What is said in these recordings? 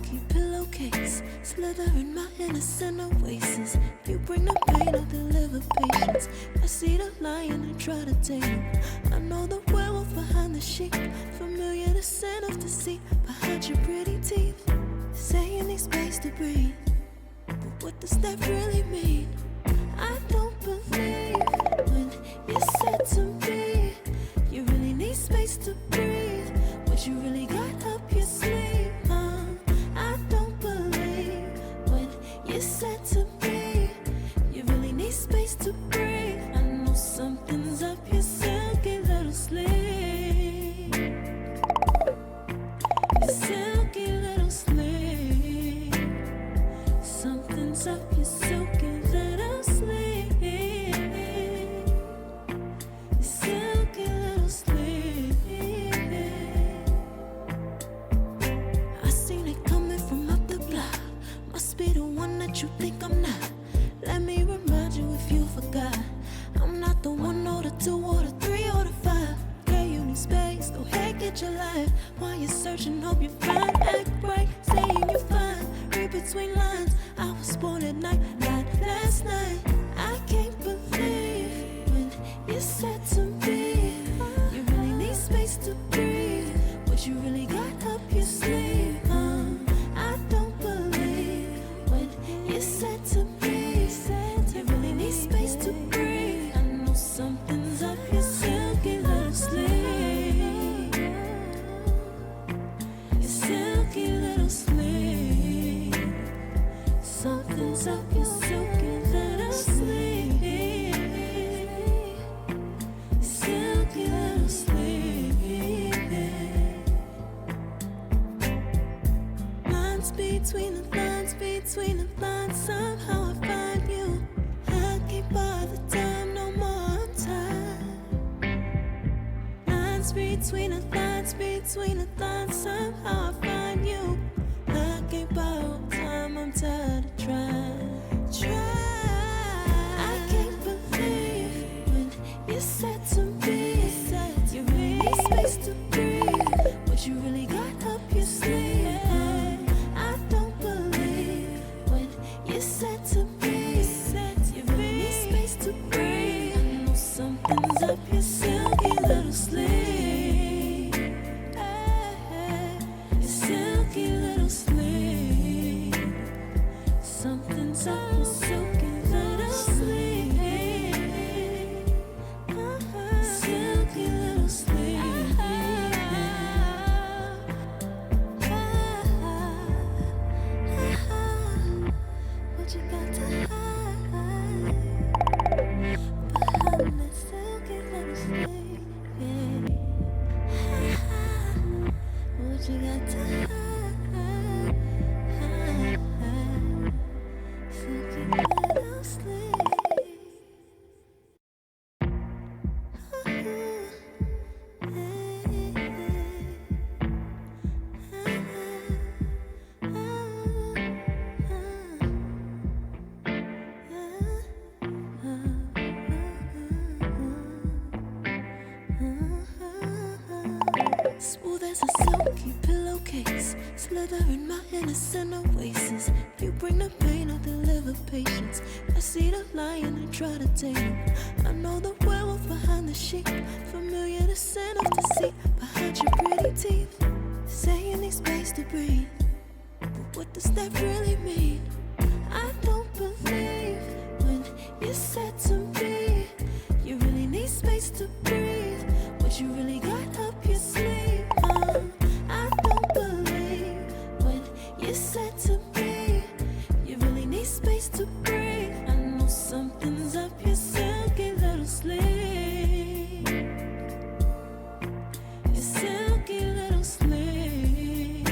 silky pillowcase, slither in my innocent oasis. You bring the pain, I deliver patience. I see the lion and try to tame him. I know the werewolf behind the sheep, familiar the scent of deceit behind your pretty teeth. Say you need space to breathe, but what does that really mean? I don't believe when you said to me you really need space to breathe. What you really got up your sleeve? I don't believe when you said to me you really need space to breathe. I know something's up your silky little sleeve. Your silky little sleeve. Something's up your silky little sleeve. Your silky little sleeve. I seen it coming from up the block. Must be the one that you think I'm not. Let me remind you if you forgot. I'm not the one or the two or the three or the five. Yeah, you need space, go ahead, get your life. While you're searching, hope you find. Act right, saying you're fine. Read between lines, I was born at night, not last night. I can't believe when you said to me you really need space to breathe. What you really got up your sleeve? I don't believe when you said to me you really need space to breathe. I know something's up your silky little sleeve. Your silky little sleeve. Something's up your silky little sleeve. Silky little sleeve. Lines between the lines, between the lines. Somehow I find you. I can't bother time no more time. Lines between the lines, between the lines. Somehow I find you. I can't borrow time, I'm tired of trying. I can't believe when you said to me you really need space to breathe. What you really got up your sleeve? I don't believe when you said to me you really need space to breathe. I know something's up your silky little sleeve. Your silky little sleeve. Something's up your silky little sleeve. Silky little sleeve. What you got to hide behind that silky little sleeve? What you got to hide? Silky little sleeve. Smooth as a silky pillowcase, slither in my innocent oasis. You bring the pain, I deliver patience. I see the lion and try to tame him. I know the werewolf behind the sheep, familiar the scent of deceit behind your pretty teeth. Say you need space to breathe, but what does that really mean? I don't believe when you said to me you really need space to breathe. What you really got up your sleeve? I don't believe when you said to me you really need space to breathe. I know something's up your silky little sleeve. Your silky little sleeve.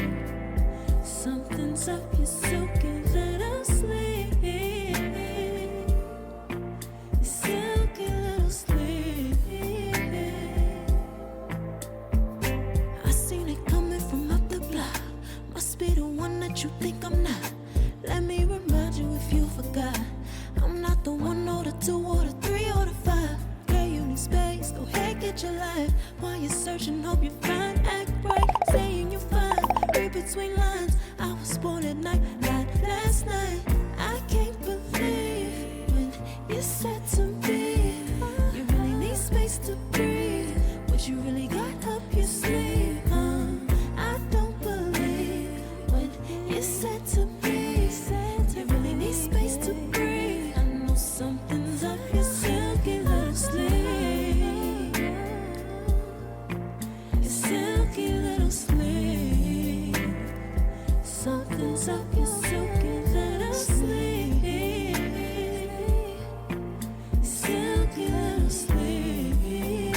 Something's up your silky little sleeve. Your silky little sleeve. I seen it coming from up the block. Must be the one that you think I'm not. Let me remind you if you forgot. I'm not the one or the two or the three or the five. Yeah, you need space, go ahead, get your life. While you're searching, hope you find. Act right, saying you're fine. Read between lines, I was was born at night, not last night. I can't believe when you said to me, you really need space to breathe. What you really got up your sleeve? I don't believe when you said to me, you really need space to breathe. I know something's up your silky little sleeve. Your silky little sleeve. Something's up your silky little sleeve. Silky little sleeve.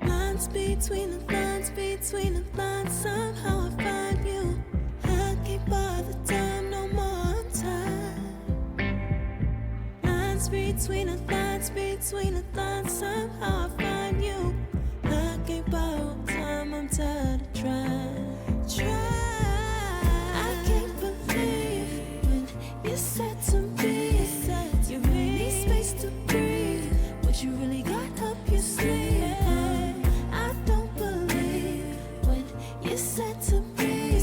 Lines between the lines, between the lines. Somehow I find you. I can't bother time, no more time. Lines between the lines, between the lines. Somehow I find you. I can't borrow time, I'm tired of trying. I can't believe when you said to me, you really need space to breathe. What you really got up your sleeve? I don't believe when you said to me,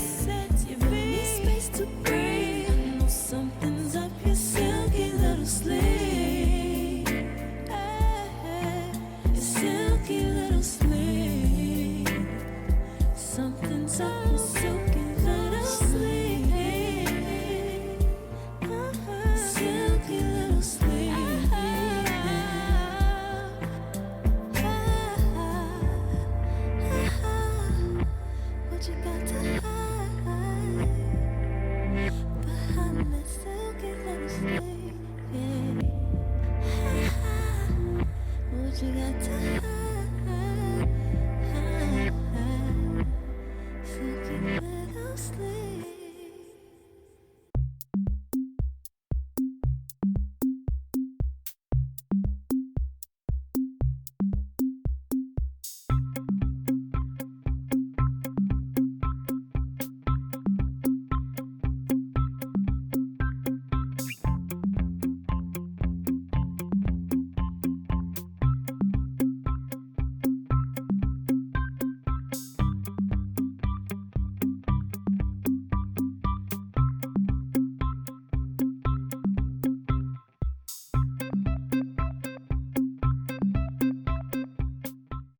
you really need space to breathe. I know something's up your silky little sleeve. Your silky little sleeve. Something's up your silky little sleeve.